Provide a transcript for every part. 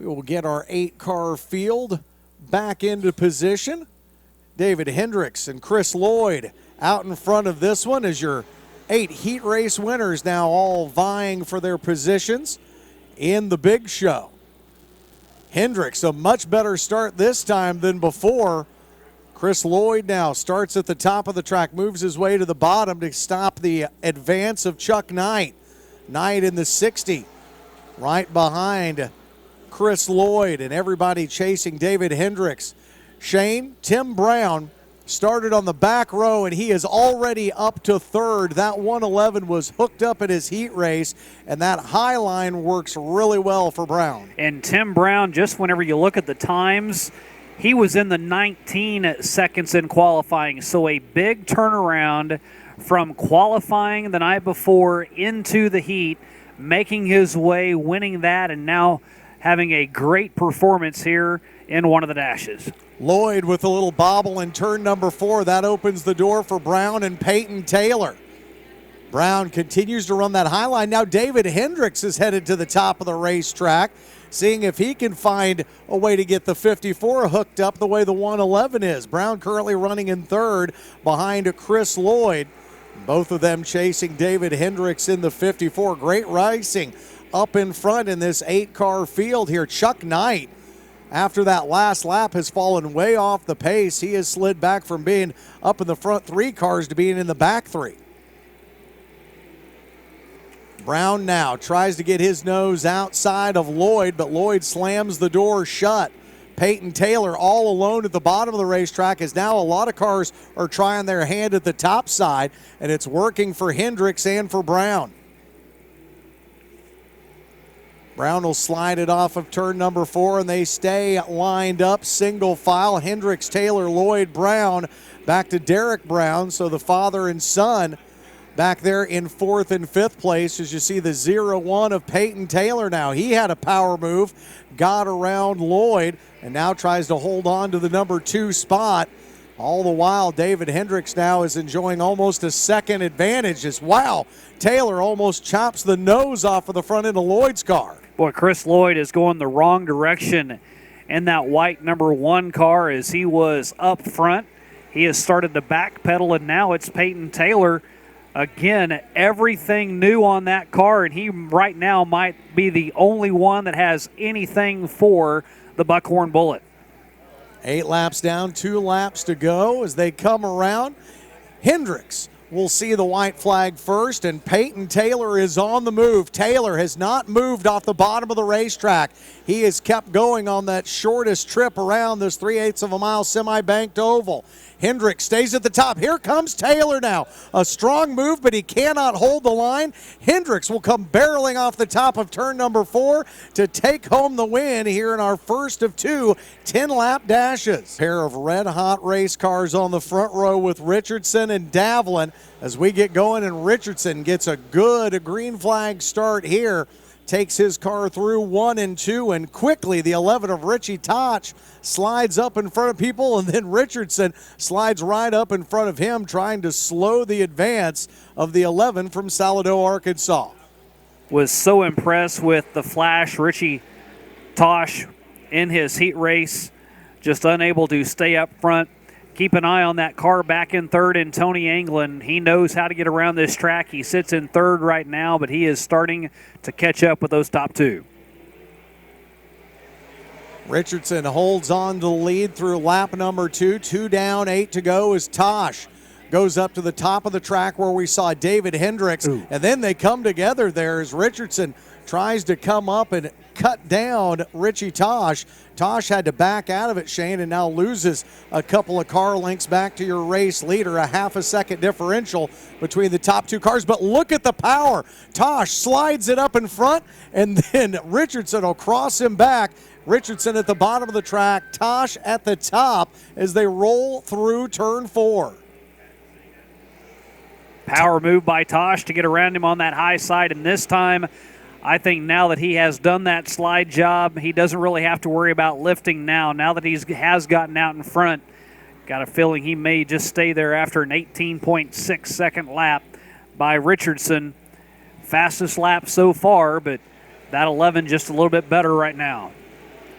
We will get our 8-car field back into position. David Hendricks and Chris Lloyd out in front of this one as your 8 heat race winners now all vying for their positions in the big show. Hendricks, a much better start this time than before. Chris Lloyd now starts at the top of the track, moves his way to the bottom to stop the advance of Chuck Knight. Knight in the 60, right behind Chris Lloyd and everybody chasing David Hendricks. Shane, Tim Brown started on the back row, and he is already up to third. That 111 was hooked up in his heat race, and that high line works really well for Brown. And Tim Brown, just whenever you look at the times, he was in the 19 seconds in qualifying, so a big turnaround from qualifying the night before into the heat, making his way, winning that, and now having a great performance here in one of the dashes. Lloyd with a little bobble in turn number 4. That opens the door for Brown and Peyton Taylor. Brown continues to run that high line. Now David Hendricks is headed to the top of the racetrack, seeing if he can find a way to get the 54 hooked up the way the 111 is. Brown currently running in third behind Chris Lloyd. Both of them chasing David Hendricks in the 54. Great racing up in front in this 8-car field here. Chuck Knight, after that last lap, has fallen way off the pace. He has slid back from being up in the front 3 cars to being in the back 3. Brown now tries to get his nose outside of Lloyd, but Lloyd slams the door shut. Peyton Taylor all alone at the bottom of the racetrack, as now a lot of cars are trying their hand at the top side, and it's working for Hendricks and for Brown. Brown will slide it off of turn number 4, and they stay lined up single file. Hendricks, Taylor, Lloyd, Brown, back to Derek Brown. So the father and son back there in 4th and 5th place, as you see the 0-1 of Peyton Taylor now. He had a power move, got around Lloyd, and now tries to hold on to the number 2 spot. All the while, David Hendricks now is enjoying almost a second advantage. As wow, Taylor almost chops the nose off of the front end of Lloyd's car. Boy, Chris Lloyd is going the wrong direction in that white number 1 car as he was up front. He has started to backpedal, and now it's Peyton Taylor. Again, everything new on that car, and he right now might be the only one that has anything for the Buckhorn Bullet. 8 laps down, 2 laps to go as they come around. Hendricks will see the white flag first, and Peyton Taylor is on the move. Taylor has not moved off the bottom of the racetrack. He has kept going on that shortest trip around this 3/8 of a mile semi-banked oval. Hendricks stays at the top. Here comes Taylor now. A strong move, but he cannot hold the line. Hendricks will come barreling off the top of turn number 4 to take home the win here in our first of 2 10-lap dashes. Pair of red-hot race cars on the front row with Richardson and Davlin as we get going, and Richardson gets a good green flag start here. Takes his car through 1 and 2, and quickly the 11 of Richie Tosh slides up in front of people, and then Richardson slides right up in front of him, trying to slow the advance of the 11 from Salado, Arkansas. Was so impressed with the flash Richie Tosh in his heat race, just unable to stay up front. Keep an eye on that car back in third, and Tony Anglin. He knows how to get around this track. He sits in third right now, but he is starting to catch up with those top 2. Richardson holds on to the lead through lap number 2. 2 down, 8 to go as Tosh goes up to the top of the track where we saw David Hendricks. Ooh. And then they come together there as Richardson tries to come up and cut down Richie Tosh. Tosh had to back out of it, Shane, and now loses a couple of car lengths back to your race leader, a half a second differential between the top 2 cars. But look at the power. Tosh slides it up in front, and then Richardson will cross him back. Richardson at the bottom of the track, Tosh at the top as they roll through turn 4. Power move by Tosh to get around him on that high side, and this time I think now that he has done that slide job, he doesn't really have to worry about lifting now. Now that he has gotten out in front, got a feeling he may just stay there after an 18.6 second lap by Richardson. Fastest lap so far, but that 11 just a little bit better right now.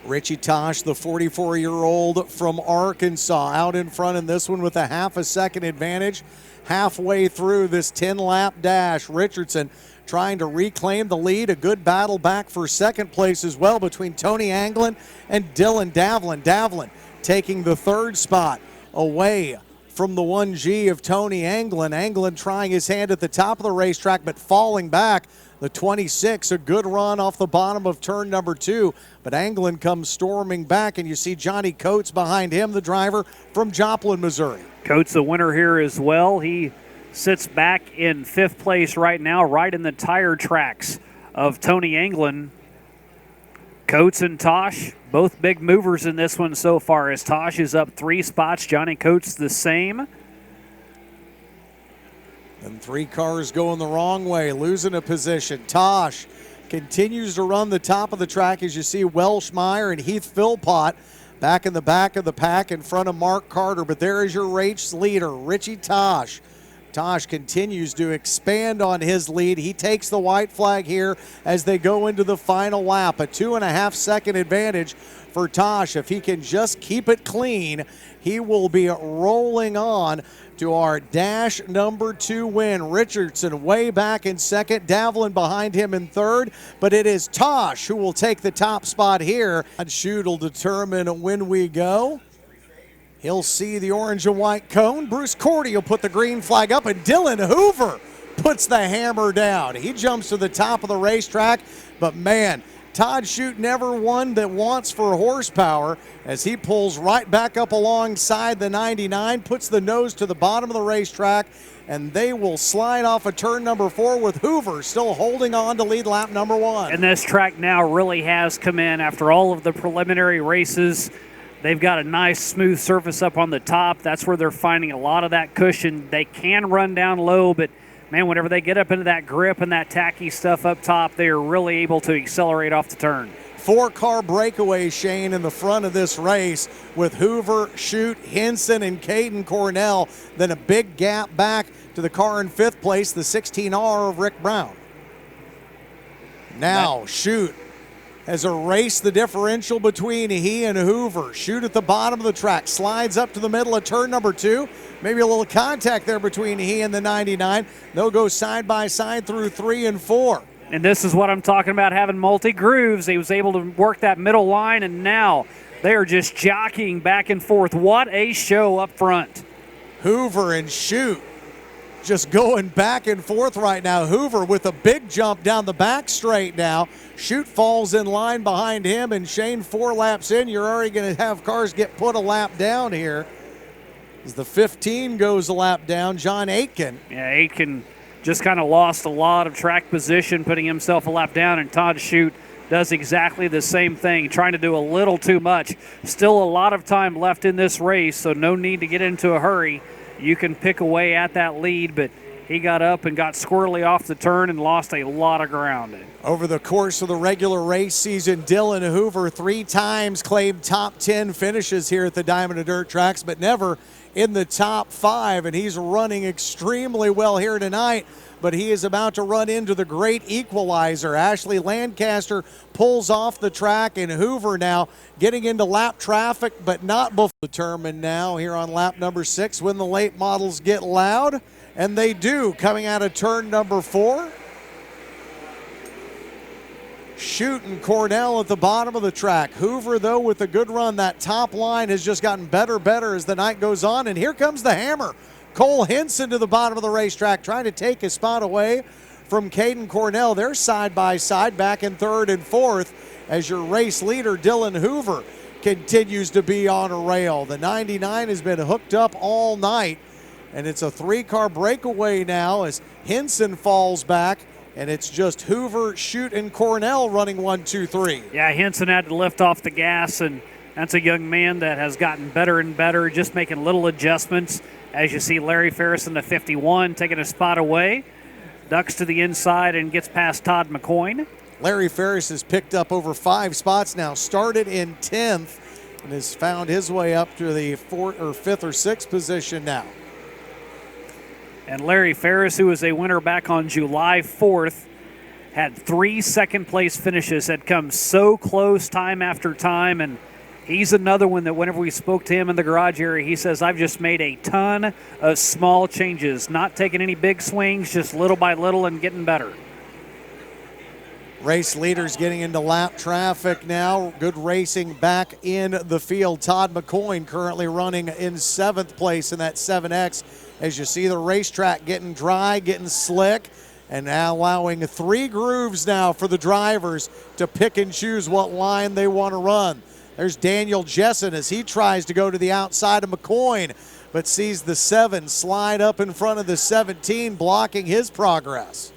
Richie Tosh, the 44-year-old from Arkansas, out in front in this one with a half a second advantage. Halfway through this 10-lap dash, Richardson trying to reclaim the lead. A good battle back for second place as well between Tony Anglin and Dylan Davlin. Davlin taking the third spot away from the 1G of Tony Anglin. Anglin trying his hand at the top of the racetrack, but falling back. The 26, a good run off the bottom of turn number 2, but Anglin comes storming back, and you see Johnny Coates behind him, the driver from Joplin, Missouri. Coates the winner here as well. He sits back in 5th place right now, right in the tire tracks of Tony Anglin. Coates and Tosh, both big movers in this one so far, as Tosh is up 3 spots. Johnny Coates the same. And 3 cars going the wrong way, losing a position. Tosh continues to run the top of the track, as you see Welshmeyer and Heath Philpott back in the back of the pack in front of Mark Carter. But there is your race leader, Richie Tosh. Tosh continues to expand on his lead. He takes the white flag here as they go into the final lap. A 2.5 second advantage for Tosh. If he can just keep it clean, he will be rolling on to our dash number 2 win. Richardson way back in second, Davlin behind him in third, but it is Tosh who will take the top spot here. Shoot will determine when we go. He'll see the orange and white cone. Bruce Cordy will put the green flag up, and Dylan Hoover puts the hammer down. He jumps to the top of the racetrack, but man, Todd Shute never one that wants for horsepower as he pulls right back up alongside the 99, puts the nose to the bottom of the racetrack, and they will slide off of turn number 4 with Hoover still holding on to lead lap number 1. And this track now really has come in after all of the preliminary races. They've got a nice smooth surface up on the top. That's where they're finding a lot of that cushion. They can run down low, but man, whenever they get up into that grip and that tacky stuff up top, they are really able to accelerate off the turn. 4-car breakaway, Shane, in the front of this race with Hoover, Shute, Henson, and Caden Cornell. Then a big gap back to the car in 5th place, the 16R of Rick Brown. Now Shute has erased the differential between he and Hoover. Shute at the bottom of the track, slides up to the middle of turn number 2. Maybe a little contact there between he and the 99. They'll go side by side through 3 and 4. And this is what I'm talking about, having multi-grooves. He was able to work that middle line, and now they are just jockeying back and forth. What a show up front. Hoover and Shute just going back and forth right now. Hoover with a big jump down the back straight now. Shute falls in line behind him, and Shane 4 laps in. You're already going to have cars get put a lap down here. As the 15 goes a lap down, John Aitken. Yeah, Aitken just kind of lost a lot of track position, putting himself a lap down, and Todd Shute does exactly the same thing, trying to do a little too much. Still a lot of time left in this race, so no need to get into a hurry. You can pick away at that lead, but he got up and got squirrely off the turn and lost a lot of ground. Over the course of the regular race season, Dylan Hoover 3 times claimed top 10 finishes here at the Diamond and Dirt tracks, but never in the top 5, and he's running extremely well here tonight. But he is about to run into the great equalizer. Ashley Lancaster pulls off the track, and Hoover now getting into lap traffic, but not before. Determined now here on lap number 6 when the late models get loud, and they do, coming out of turn number 4. Shute and Cornell at the bottom of the track. Hoover, though, with a good run. That top line has just gotten better as the night goes on, and here comes the hammer. Cole Henson to the bottom of the racetrack, trying to take his spot away from Caden Cornell. They're side by side back in 3rd and 4th as your race leader, Dylan Hoover, continues to be on a rail. The 99 has been hooked up all night, and it's a 3-car breakaway now as Henson falls back, and it's just Hoover, Shute, and Cornell running 1, 2, 3. Yeah, Henson had to lift off the gas, and that's a young man that has gotten better and better, just making little adjustments. As you see, Larry Ferris in the 51 taking a spot away, ducks to the inside and gets past Todd McCoyne. Larry Ferris has picked up over 5 spots now, started in 10th, and has found his way up to the 4th or 5th or 6th position now. And Larry Ferris, who was a winner back on July 4th, had 3 second-place finishes, had come so close time after time, and he's another one that whenever we spoke to him in the garage area, he says, I've just made a ton of small changes, not taking any big swings, just little by little and getting better. Race leaders getting into lap traffic now. Good racing back in the field. Todd McCoyne currently running in 7th place in that 7X. As you see the racetrack getting dry, getting slick, and now allowing 3 grooves now for the drivers to pick and choose what line they want to run. There's Daniel Jessen as he tries to go to the outside of McCoyne, but sees the 7 slide up in front of the 17, blocking his progress.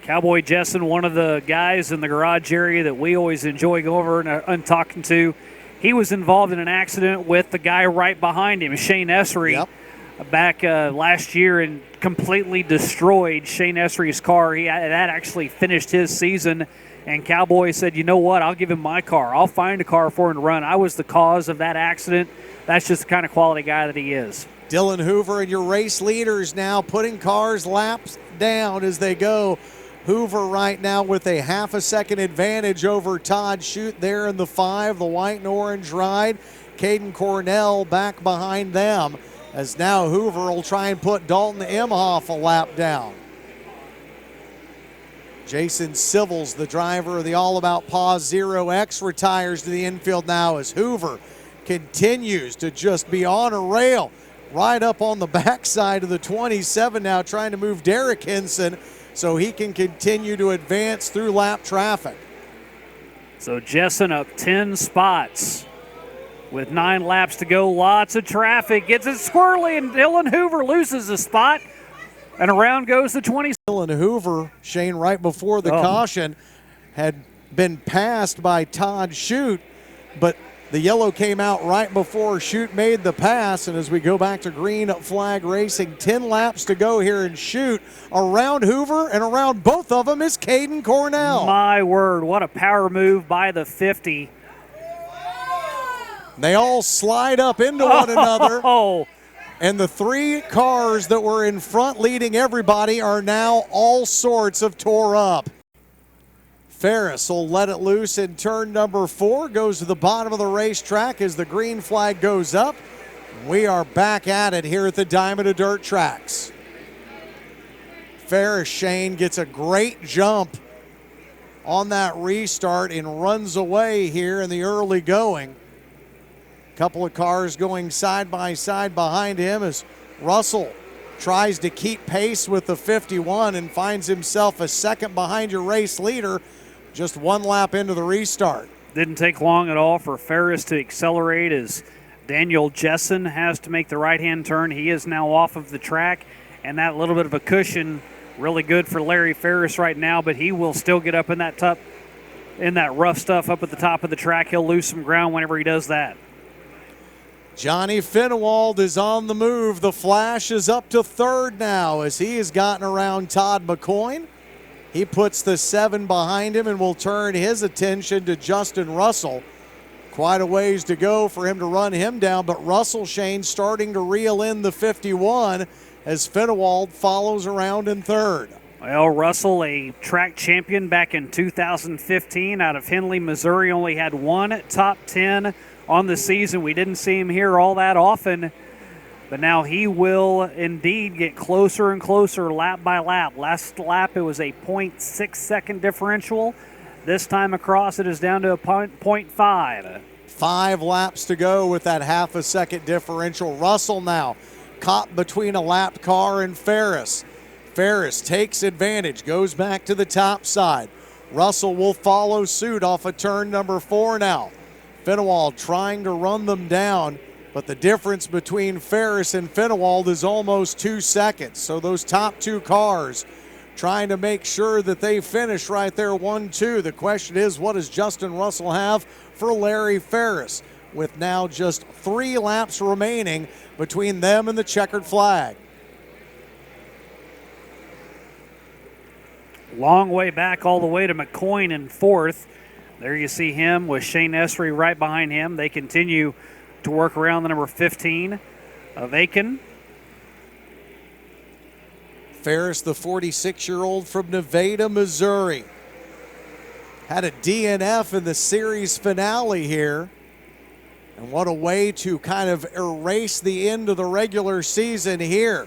Cowboy Jessen, one of the guys in the garage area that we always enjoy going over and talking to. He was involved in an accident with the guy right behind him, Shane Essery. Yep. Back last year and completely destroyed Shane Essery's car. That actually finished his season, and Cowboy said, you know what, I'll give him my car. I'll find a car for him to run. I was the cause of that accident. That's just the kind of quality guy that he is. Dylan Hoover and your race leaders now putting cars laps down as they go. Hoover right now with a half a second advantage over Todd Shute there in the 5, the white and orange ride. Caden Cornell back behind them, as now Hoover will try and put Dalton Imhoff a lap down. Jason Civils, the driver of the All About Pause 0X, retires to the infield now as Hoover continues to just be on a rail. Right up on the backside of the 27 now, trying to move Derek Hinson so he can continue to advance through lap traffic. So Jessen up 10 spots. With 9 laps to go, lots of traffic. Gets it squirrely, and Dylan Hoover loses a spot. And around goes the 20. Dylan Hoover, Shane, right before the caution, had been passed by Todd Shute, but the yellow came out right before Shute made the pass. And as we go back to green flag racing, 10 laps to go here in Shute. Around Hoover and around both of them is Caden Cornell. My word, what a power move by the 50. They all slide up into one another. And the 3 cars that were in front leading everybody are now all sorts of tore up. Ferris will let it loose in turn number 4, goes to the bottom of the racetrack as the green flag goes up. We are back at it here at the Diamond of Dirt tracks. Ferris, Shane, gets a great jump on that restart and runs away here in the early going. Couple of cars going side by side behind him as Russell tries to keep pace with the 51 and finds himself a second behind your race leader, just 1 lap into the restart. Didn't take long at all for Ferris to accelerate as Daniel Jessen has to make the right-hand turn. He is now off of the track, and that little bit of a cushion really good for Larry Ferris right now, but he will still get up in that rough stuff up at the top of the track. He'll lose some ground whenever he does that. Johnny Finewald is on the move. The Flash is up to 3rd now as he has gotten around Todd McCoyne. He puts the 7 behind him and will turn his attention to Justin Russell. Quite a ways to go for him to run him down, but Russell, Shane, starting to reel in the 51 as Finewald follows around in 3rd. Well, Russell, a track champion back in 2015 out of Henley, Missouri, only had 1 top 10 on the season. We didn't see him here all that often, but now he will indeed get closer and closer lap by lap. Last lap it was a 0.6 second differential. This time across it is down to a 0.5. 5 laps to go with that half a second differential. Russell now caught between a lapped car and Ferris. Ferris takes advantage, goes back to the top side. Russell will follow suit off of turn number 4 now. Finewald trying to run them down, but the difference between Ferris and Finewald is almost 2 seconds. So those top 2 cars trying to make sure that they finish right there 1-2. The question is, what does Justin Russell have for Larry Ferris, with now just 3 laps remaining between them and the checkered flag? Long way back all the way to McCoyne in 4th. There you see him with Shane Essery right behind him. They continue to work around the number 15 of Aiken. Ferris, the 46-year-old from Nevada, Missouri, had a DNF in the series finale here. And what a way to kind of erase the end of the regular season here.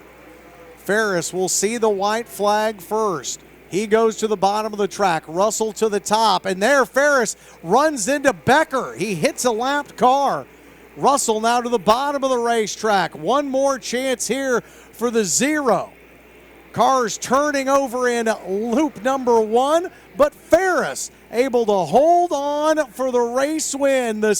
Ferris will see the white flag first. He goes to the bottom of the track. Russell to the top. And there Ferris runs into Becker. He hits a lapped car. Russell now to the bottom of the racetrack. One more chance here for the zero. Cars turning over in loop number one, but Ferris able to hold on for the race win. The